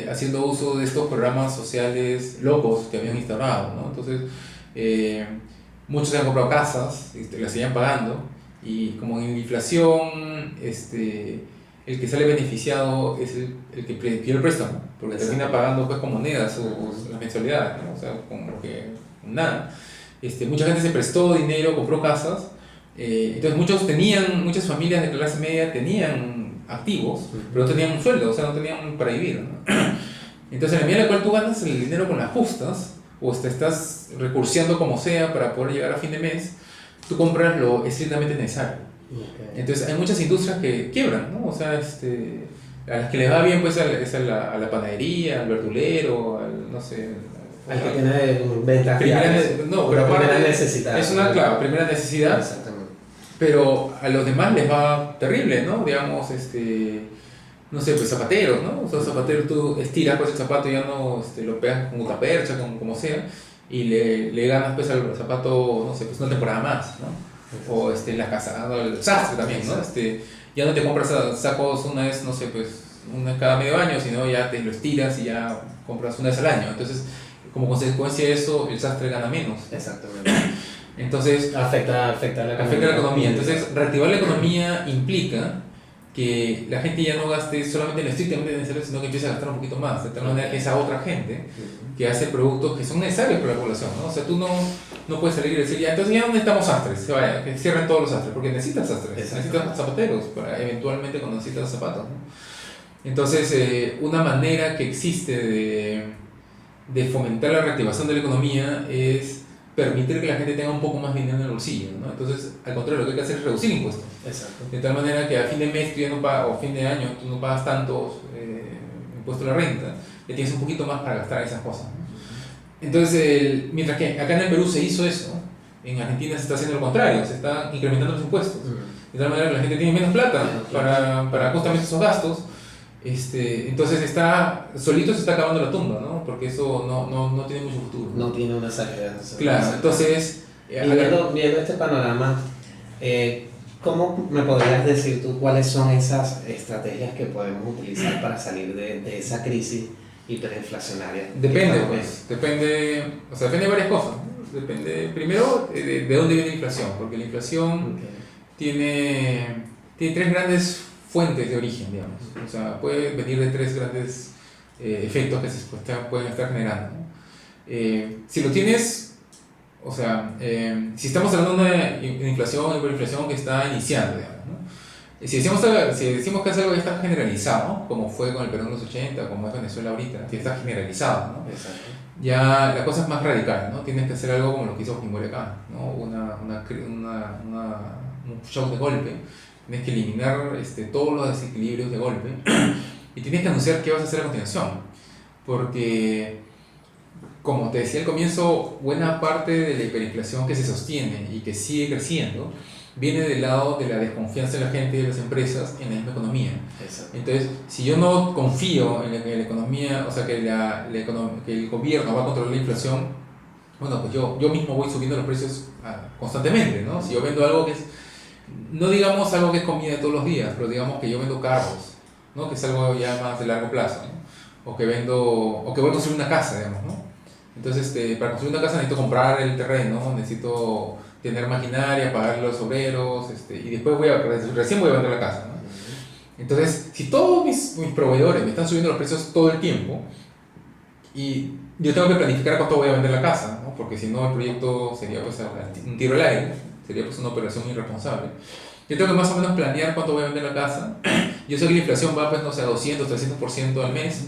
haciendo uso de estos programas sociales locos que habían instaurado, ¿no? Entonces, eh, muchos se han comprado casas, las siguen pagando, y como en inflación, el que sale beneficiado es el que pidió el préstamo, porque termina pagando pues con monedas las mensualidades, ¿no? O sea, como que nada. Mucha gente se prestó dinero, compró casas, entonces muchas familias de clase media tenían activos, pero no tenían un sueldo, o sea, no tenían para vivir, ¿no? Entonces, en la medida en la cual tú ganas el dinero con las justas, o te estás recurseando como sea para poder llegar a fin de mes, tú compras lo estrictamente necesario. Okay. Entonces, hay muchas industrias que quiebran, ¿no? O sea, a las que les va bien, pues, es a la panadería, al verdulero, al, no sé... Al que tiene ventas no, pero primera necesidad. Es una, claro, primera necesidad. Exactamente. Pero a los demás les va terrible, ¿no? Digamos, no sé, pues zapateros, ¿no? O sea, zapateros tú estiras pues el zapato y ya no lo pegas con percha, como sea, y le ganas pues al zapato, no sé, pues una temporada más, ¿no? O la casa, ¿no? El sastre también, ¿no? Ya no te compras sacos una vez, no sé, pues una vez cada medio año, sino ya te lo estiras y ya compras una vez al año. Entonces, como consecuencia de eso, el sastre gana menos. Exactamente. Entonces, afecta la economía. Entonces, reactivar la economía implica que la gente ya no gaste solamente en lo estrictamente necesario, sino que empiece a gastar un poquito más, de tal manera que esa otra gente que hace productos que son necesarios para la población, ¿no? O sea, tú no puedes salir y decir, ya, entonces ya no necesitamos sastres, se vaya, que cierren todos los sastres, porque necesitas sastres, necesitas zapateros, para eventualmente cuando necesitas zapatos, ¿no? Entonces, una manera que existe de fomentar la reactivación de la economía es permitir que la gente tenga un poco más dinero en el bolsillo, ¿no? Entonces, al contrario, lo que hay que hacer es reducir impuestos. Exacto. De tal manera que a fin de mes tú ya no pagas, o fin de año tú no pagas tantos impuestos a la renta, ya tienes un poquito más para gastar esas cosas, ¿no? Entonces, mientras que acá en el Perú se hizo eso, en Argentina se está haciendo lo contrario, se están incrementando los impuestos. De tal manera que la gente tiene menos plata para justamente esos gastos. Entonces solito se está acabando la tumba, ¿no? Porque eso no tiene mucho futuro. No tiene una salida. Claro, entonces... viendo este panorama, ¿cómo me podrías decir tú cuáles son esas estrategias que podemos utilizar para salir de esa crisis hiperinflacionaria? Depende, pues, depende de varias cosas, ¿no? Depende, primero, de dónde viene la inflación, porque la inflación tiene tres grandes fuentes de origen, digamos. O sea, puede venir de tres grandes efectos que se pueden estar generando, ¿no? Si lo tienes, o sea, si estamos hablando de una inflación, hiperinflación que está iniciando, digamos, ¿no? Si decimos que es algo que está generalizado, ¿no? Como fue con el Perú en los 80, como es Venezuela ahorita, que está generalizado, ¿no? Exacto. Ya la cosa es más radical, ¿no? Tienes que hacer algo como lo que hizo Fujimori acá, ¿no? Un shock de golpe. Tienes que eliminar todos los desequilibrios de golpe y tienes que anunciar qué vas a hacer a continuación. Porque, como te decía al comienzo, buena parte de la hiperinflación que se sostiene y que sigue creciendo viene del lado de la desconfianza de la gente y de las empresas en la misma economía. Exacto. Entonces, si yo no confío en la economía, o sea, que el gobierno va a controlar la inflación, bueno, pues yo mismo voy subiendo los precios constantemente, ¿no? Si yo vendo algo que es, no digamos algo que es comida de todos los días, pero digamos que yo vendo carros, ¿no? Que es algo ya más de largo plazo, ¿no? O que voy a construir una casa, digamos, ¿no? Entonces, para construir una casa necesito comprar el terreno, necesito tener maquinaria, pagar los obreros, y después recién voy a vender la casa, ¿no? Entonces, si todos mis proveedores me están subiendo los precios todo el tiempo, y yo tengo que planificar cuánto voy a vender la casa, ¿no? Porque si no el proyecto sería pues un tiro al aire, sería pues una operación irresponsable. Yo tengo que más o menos planear cuánto voy a vender la casa. Yo sé que la inflación va pues, no sé, a 200, 300% al mes,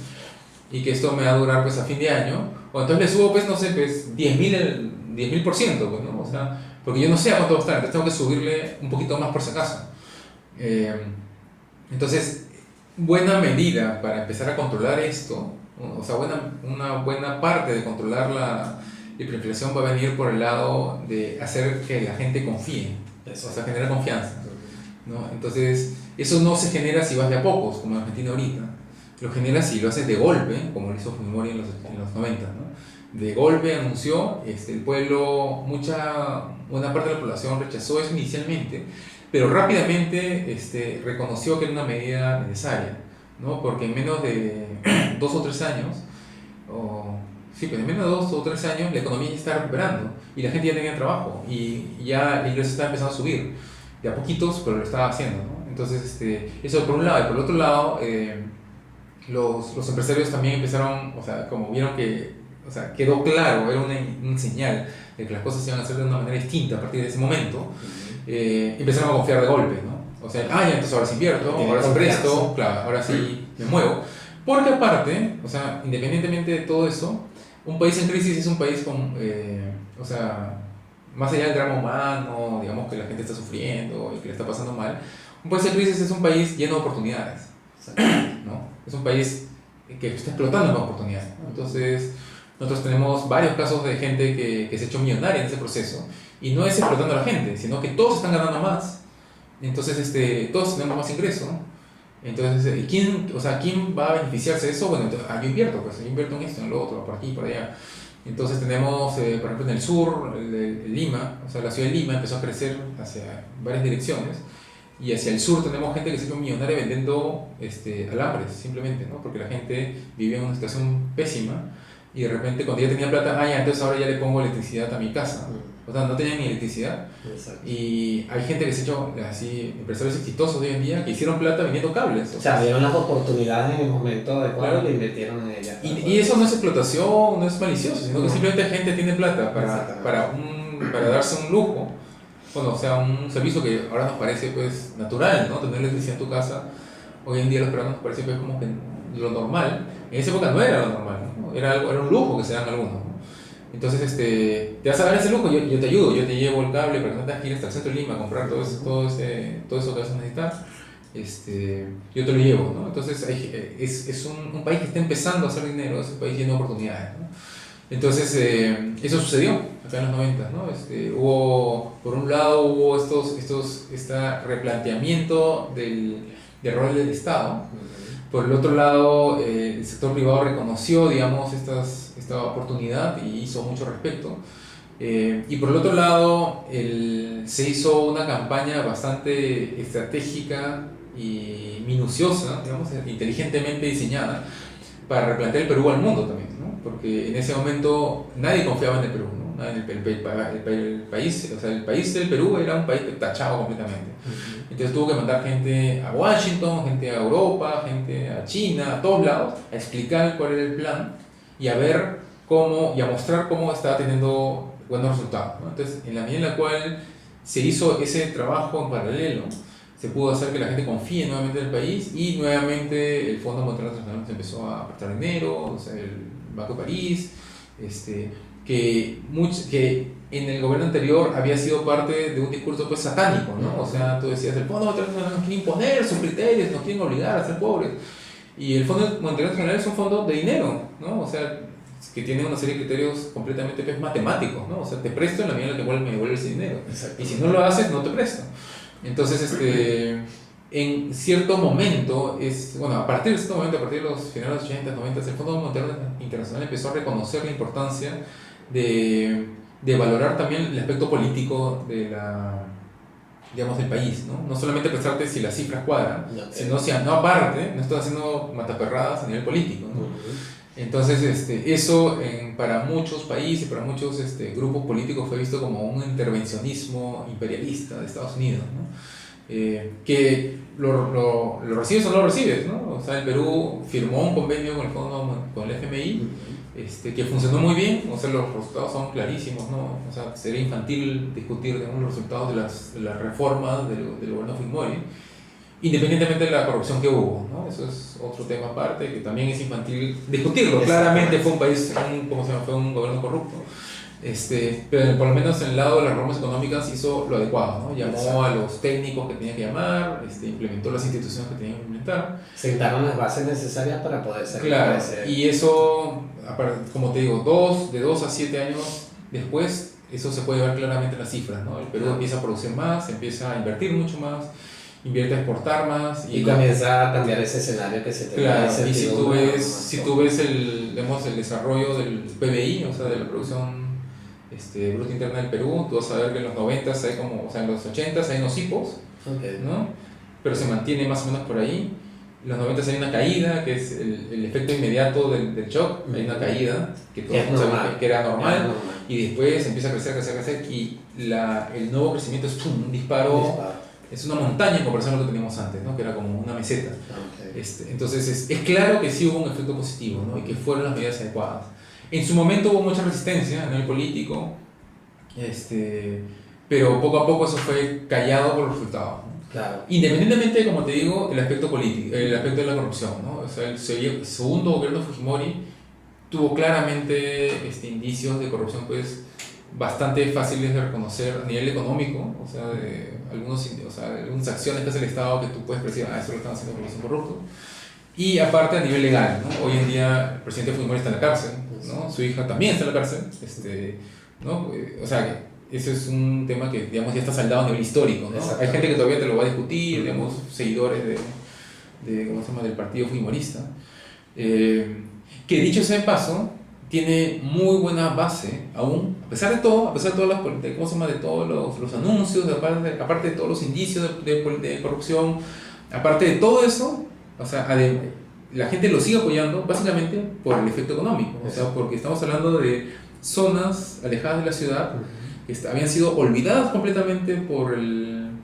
y que esto me va a durar pues a fin de año, o entonces le subo pues, no sé, pues 10.000%, pues, ¿no? O sea, porque yo no sé a cuánto va a estar, entonces tengo que subirle un poquito más por si acaso. Entonces, buena medida para empezar a controlar esto, o sea, una buena parte de controlar la hiperinflación va a venir por el lado de hacer que la gente confíe, o sea, generar confianza, ¿no? Entonces, eso no se genera si vas de a pocos, como en Argentina ahorita, lo generas si lo haces de golpe, como lo hizo Fujimori en los 90, ¿no? De golpe anunció, el pueblo, buena parte de la población rechazó eso inicialmente, pero rápidamente reconoció que era una medida necesaria, ¿no? Porque en menos de 2 o 3 años, o, sí, pues en menos de 2 o 3 años la economía ya está recuperando y la gente ya tenía trabajo y ya el ingreso está empezando a subir, de a poquitos, pero lo estaba haciendo, ¿no? Entonces, eso por un lado, y por el otro lado, los empresarios también empezaron, o sea, como vieron que, o sea, quedó claro, era una señal de que las cosas se iban a hacer de una manera distinta a partir de ese momento, empezaron a confiar de golpe, ¿no? O sea, ya, entonces ahora sí invierto, ahora sí presto, claro, ahora sí me muevo. Porque aparte, o sea, independientemente de todo eso, un país en crisis es un país con, o sea, más allá del drama humano, digamos que la gente está sufriendo y que le está pasando mal, un país en crisis es un país lleno de oportunidades, ¿no? Es un país que está explotando con oportunidades, ¿no? Entonces, nosotros tenemos varios casos de gente que se ha hecho millonaria en ese proceso y no es explotando a la gente, sino que todos están ganando más, entonces todos tenemos más ingresos, ¿no? Entonces, o sea, ¿quién va a beneficiarse de eso? Bueno, entonces, yo invierto, pues yo invierto en esto, en lo otro, por aquí, por allá. Entonces tenemos, por ejemplo, en el sur, Lima, o sea, la ciudad de Lima empezó a crecer hacia varias direcciones y hacia el sur tenemos gente que se hizo millonaria vendiendo alambres, simplemente, ¿no? Porque la gente vivía en una situación pésima y de repente cuando ya tenía plata, ya, entonces ahora ya le pongo electricidad a mi casa. O sea, no tenían ni electricidad. Exacto. Y hay gente que se ha hecho así, empresarios exitosos hoy en día que hicieron plata vendiendo cables. O sea, vieron las oportunidades en el momento adecuado, claro, y invirtieron en ellas. Y eso no es explotación, no es malicioso, sino que simplemente gente tiene plata para darse un lujo. Bueno, o sea, un servicio que ahora nos parece pues natural, ¿no? Tener electricidad en tu casa. Hoy en día los peruanos nos parece pues como que lo normal. En esa época no era lo normal, ¿no? Era un lujo que se dan algunos, ¿no? Entonces, te vas a dar ese lujo, yo te ayudo, yo te llevo el cable para que no tengas que ir hasta el centro de Lima a comprar todo eso que vas a necesitar, yo te lo llevo, ¿no? Entonces, es un país que está empezando a hacer dinero, es un país lleno de oportunidades, ¿no? Entonces, eso sucedió acá en los 90, ¿no? Por un lado, hubo este replanteamiento del rol del Estado. Por el otro lado, el sector privado reconoció, digamos, esta oportunidad y hizo mucho respecto. Y por el otro lado, se hizo una campaña bastante estratégica y minuciosa, digamos, inteligentemente diseñada, para replantear el Perú al mundo también, ¿no? Porque en ese momento nadie confiaba en el Perú, ¿no? El país, o sea, el país del Perú era un país tachado completamente. Entonces tuvo que mandar gente a Washington, gente a Europa, gente a China, a todos lados, a explicar cuál era el plan y a ver cómo, y a mostrar cómo estaba teniendo buenos resultados, ¿no? Entonces, en la medida en la cual se hizo ese trabajo en paralelo, se pudo hacer que la gente confíe nuevamente en el país y nuevamente el Fondo Monetario Internacional se empezó a prestar dinero, o sea, el Banco de París, que en el gobierno anterior había sido parte de un discurso pues satánico, ¿no? O sea, tú decías, el Fondo Monetario Internacional nos quiere imponer sus criterios, nos quieren obligar a ser pobres. Y el Fondo Monetario Internacional es un fondo de dinero, ¿no? O sea, que tiene una serie de criterios completamente pues, matemáticos, ¿no? O sea, te presto en la medida en la que me devuelves ese dinero. Exacto. Y si no lo haces, no te presto. Entonces, en cierto momento, a partir de cierto momento, a partir de los finales de los 80, 90, el Fondo Monetario Internacional empezó a reconocer la importancia de valorar también el aspecto político digamos, del país, ¿no? No solamente prestarte si las cifras cuadran, sino si aparte no estás haciendo mataperradas a nivel político, ¿no? Entonces, eso para muchos países, para muchos grupos políticos fue visto como un intervencionismo imperialista de Estados Unidos, ¿no? Que lo recibes o no lo recibes, ¿no? O sea, el Perú firmó un convenio con el FMI, que funcionó muy bien, o sea, los resultados son clarísimos, ¿no? O sea, sería infantil discutir los resultados de las reformas del gobierno Fujimori, independientemente de la corrupción que hubo, ¿no? Eso es otro tema aparte, que también es infantil discutirlo. Claramente fue un país, fue un gobierno corrupto, pero por lo menos en el lado de las reformas económicas hizo lo adecuado, ¿no? Llamó a los técnicos que tenía que llamar, implementó las instituciones que tenía que implementar. Sentaron las bases necesarias para poder salir. Claro, y eso, como te digo, de 2 a 7 años después, eso se puede ver claramente en las cifras, ¿no? El Perú empieza a producir más, empieza a invertir mucho más, invierte a exportar más y comienza a cambiar ese escenario que se te claro, y si tú ves el desarrollo del PBI, o sea, de la producción Bruto Interna del Perú, tú vas a ver que en los 90s en los 80s hay unos hipos, okay, ¿no? Pero se mantiene más o menos por ahí. los 90 hay una caída, que es el efecto inmediato del shock, hay una caída que todos sabíamos que era normal, y después empieza a crecer, y el nuevo crecimiento es un disparo, es una montaña en comparación a lo que teníamos antes, ¿no? Que era como una meseta. Entonces es claro que sí hubo un efecto positivo, ¿no? Y que fueron las medidas adecuadas. En su momento hubo mucha resistencia a nivel político, pero poco a poco eso fue callado por los resultados, ¿no? Claro. Independientemente, como te digo, el aspecto político, el aspecto de la corrupción, ¿no? O sea, el segundo gobierno de Fujimori tuvo claramente indicios de corrupción, pues, bastante fáciles de reconocer a nivel económico, o sea, algunas acciones que hace el Estado que tú puedes decir, eso lo están haciendo porque son corruptos. Y aparte a nivel legal, ¿no? Hoy en día el presidente Fujimori está en la cárcel, ¿no? Su hija también está en la cárcel, ¿no? O sea, ese es un tema que, digamos, ya está saldado a nivel histórico, ¿no? Hay gente que todavía te lo va a discutir, digamos, seguidores ¿cómo se llama?, del partido fujimorista, que dicho sea de paso, tiene muy buena base aún, a pesar de todo, ¿cómo se llama?, de todos los anuncios, aparte de todos los indicios de corrupción, aparte de todo eso, o sea, la gente lo sigue apoyando básicamente por el efecto económico, o sea, porque estamos hablando de zonas alejadas de la ciudad que habían sido olvidadas completamente por el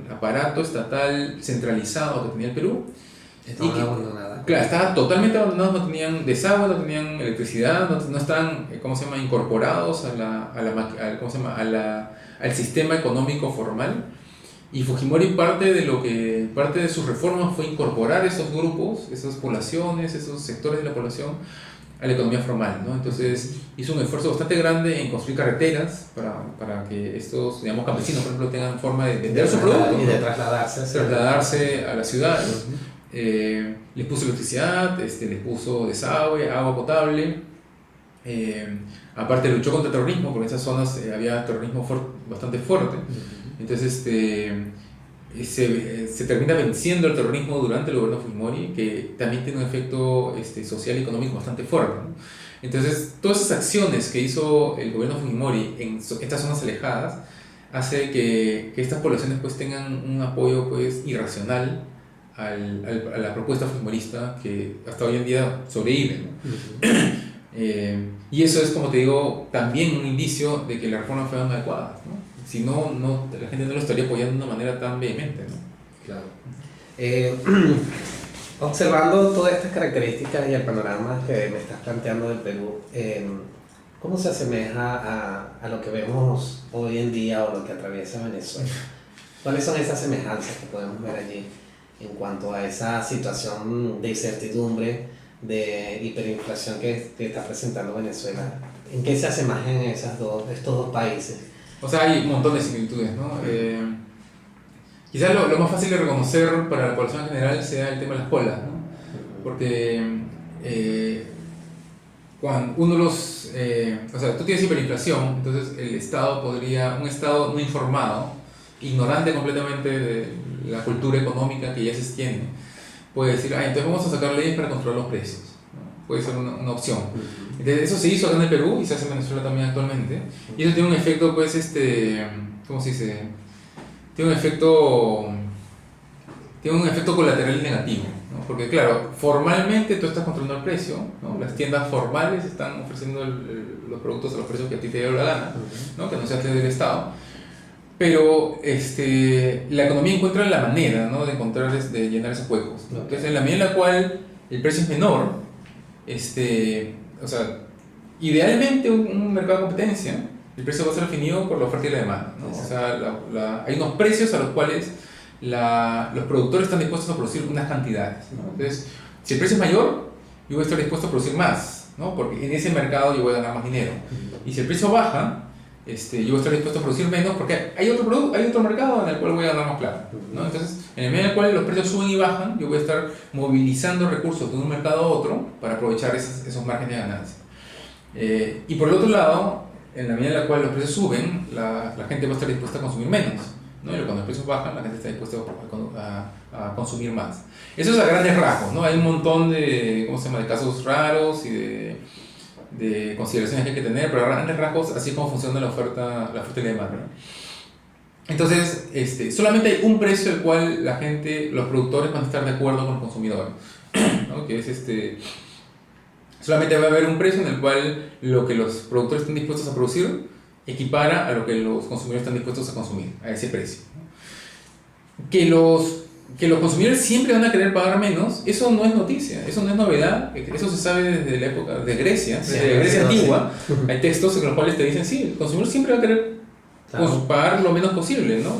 aparato estatal centralizado que tenía el Perú. Estaban abandonadas. Claro, estaban totalmente abandonados, no tenían desagüe, no tenían electricidad, no estaban, ¿cómo se llama?, incorporados al sistema económico formal. Y Fujimori parte de sus reformas fue incorporar esos grupos, esas poblaciones, esos sectores de la población a la economía formal, ¿no? Entonces hizo un esfuerzo bastante grande en construir carreteras para que estos, digamos, campesinos, por ejemplo, tengan forma de vender su producto y de trasladarse a la ciudad. Les puso electricidad, les puso desagüe, agua potable. Aparte luchó contra el terrorismo, porque en esas zonas había terrorismo bastante fuerte. Entonces se termina venciendo el terrorismo durante el gobierno Fujimori, que también tiene un efecto social y económico bastante fuerte, ¿no? Entonces todas esas acciones que hizo el gobierno Fujimori en estas zonas alejadas hace que estas poblaciones pues tengan un apoyo pues irracional a la propuesta fujimorista, que hasta hoy en día sobrevive, ¿no? Y eso es, como te digo, también un indicio de que las reformas fueron adecuadas, ¿no? Si no, la gente no lo estaría apoyando de una manera tan vehemente, ¿no? Claro. Observando todas estas características y el panorama que me estás planteando del Perú, ¿cómo se asemeja a lo que vemos hoy en día o lo que atraviesa Venezuela? ¿Cuáles son esas semejanzas que podemos ver allí en cuanto a esa situación de incertidumbre, de hiperinflación que está presentando Venezuela? ¿En qué se asemejan estos dos países? O sea, hay un montón de similitudes, ¿no? Quizás lo más fácil de reconocer para la población en general sea el tema de las colas, ¿no? Porque cuando o sea, tú tienes hiperinflación, entonces un Estado no informado, ignorante completamente de la cultura económica que ya se tiene, puede decir, entonces vamos a sacar leyes para controlar los precios, ¿no? Puede ser una opción. Entonces, eso se hizo acá en el Perú y se hace en Venezuela también actualmente, y eso tiene un efecto, pues, ¿cómo se dice? Tiene un efecto colateral negativo, ¿no? Porque claro, formalmente tú estás controlando el precio, ¿no? Las tiendas formales están ofreciendo los productos a los precios que a ti te dio la gana, ¿no? Que no sea del Estado, pero la economía encuentra la manera, ¿no?, de llenar esos huecos, ¿no? Entonces, en la medida en la cual el precio es menor, o sea, idealmente un mercado de competencia, el precio va a ser definido por la oferta y la demanda, ¿no? O sea, hay unos precios a los cuales los productores están dispuestos a producir unas cantidades, ¿no? Entonces, si el precio es mayor, yo voy a estar dispuesto a producir más, ¿no? Porque en ese mercado yo voy a ganar más dinero. Y si el precio baja, yo voy a estar dispuesto a producir menos porque hay otro mercado en el cual voy a ganar más plata, ¿no? Entonces, en el medio en el cual los precios suben y bajan, yo voy a estar movilizando recursos de un mercado a otro para aprovechar esos márgenes de ganancia. Y por el otro lado, en la medida en la cual los precios suben, la gente va a estar dispuesta a consumir menos, ¿no? Y cuando los precios bajan, la gente está dispuesta a consumir más. Eso es a grandes rasgos, ¿no? Hay un montón de casos raros y de consideraciones que hay que tener, pero a grandes rasgos así es como funciona la oferta y la demanda, ¿no? Entonces, solamente hay un precio al cual la gente, los productores van a estar de acuerdo con los consumidores, ¿no? Que es solamente va a haber un precio en el cual lo que los productores están dispuestos a producir equipara a lo que los consumidores están dispuestos a consumir, a ese precio, ¿no? Que los consumidores siempre van a querer pagar menos, eso no es noticia, eso no es novedad, eso se sabe desde la época de Grecia, desde Grecia antigua, hay textos en los cuales te dicen, sí, el consumidor siempre va a querer pagar lo menos posible, ¿no?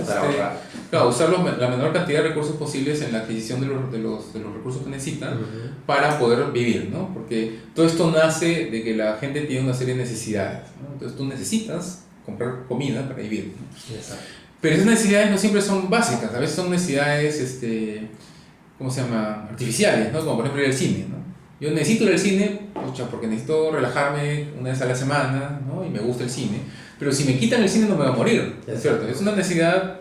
Claro, usar la menor cantidad de recursos posibles en la adquisición de los recursos que necesitan para poder vivir, ¿no? Porque todo esto nace de que la gente tiene una serie de necesidades, ¿no? Entonces tú necesitas comprar comida para vivir, ¿no? Exacto. Pero esas necesidades no siempre son básicas, a veces son necesidades, ¿cómo se llama? Artificiales, ¿no? Como por ejemplo ir al cine, ¿no? Yo necesito ir al cine, porque necesito relajarme una vez a la semana, ¿no? Y me gusta el cine. Pero si me quitan el cine no me voy a morir, ¿es cierto? Es una necesidad,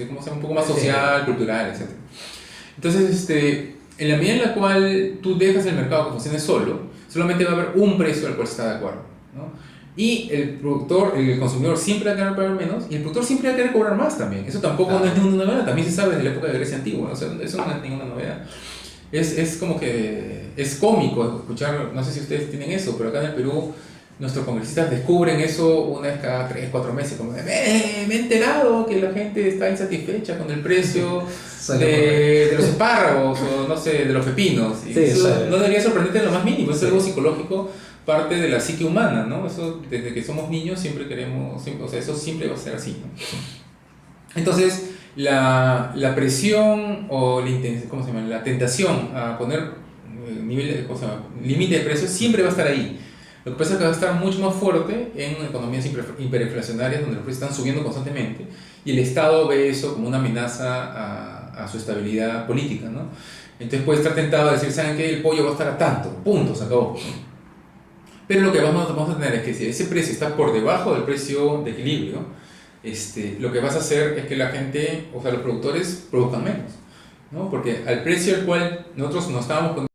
¿cómo se llama? Un poco más social, cultural, etc. Entonces, en la medida en la cual tú dejas el mercado que funcione solo, solamente va a haber un precio al cual se está de acuerdo, ¿no? Y el consumidor siempre va a querer pagar menos y el productor siempre va a querer cobrar más también. Eso tampoco no es ninguna novedad, también se sabe desde la época de Grecia antigua, o sea, eso no es ninguna novedad. Es como que es cómico escuchar, no sé si ustedes tienen eso, pero acá en el Perú nuestros congresistas descubren eso una vez cada 3, 4 meses, como de, me he enterado que la gente está insatisfecha con el precio de los espárragos o no sé, de los pepinos. Y eso no debería sorprenderte en lo más mínimo, es algo psicológico, parte de la psique humana, ¿no? Eso desde que somos niños siempre queremos, o sea, eso siempre va a ser así, ¿no? Entonces, la presión o ¿cómo se llama? La tentación a poner límite de precios siempre va a estar ahí. Lo que pasa es que va a estar mucho más fuerte en economías hiperinflacionarias donde los precios están subiendo constantemente y el Estado ve eso como una amenaza a su estabilidad política, ¿no? Entonces puede estar tentado a decir, ¿saben qué? El pollo va a estar a tanto, punto, se acabó. Pero lo que vamos a tener es que si ese precio está por debajo del precio de equilibrio, lo que vas a hacer es que la gente, o sea, los productores produzcan menos, ¿no? Porque al precio al cual nosotros nos estábamos poniendo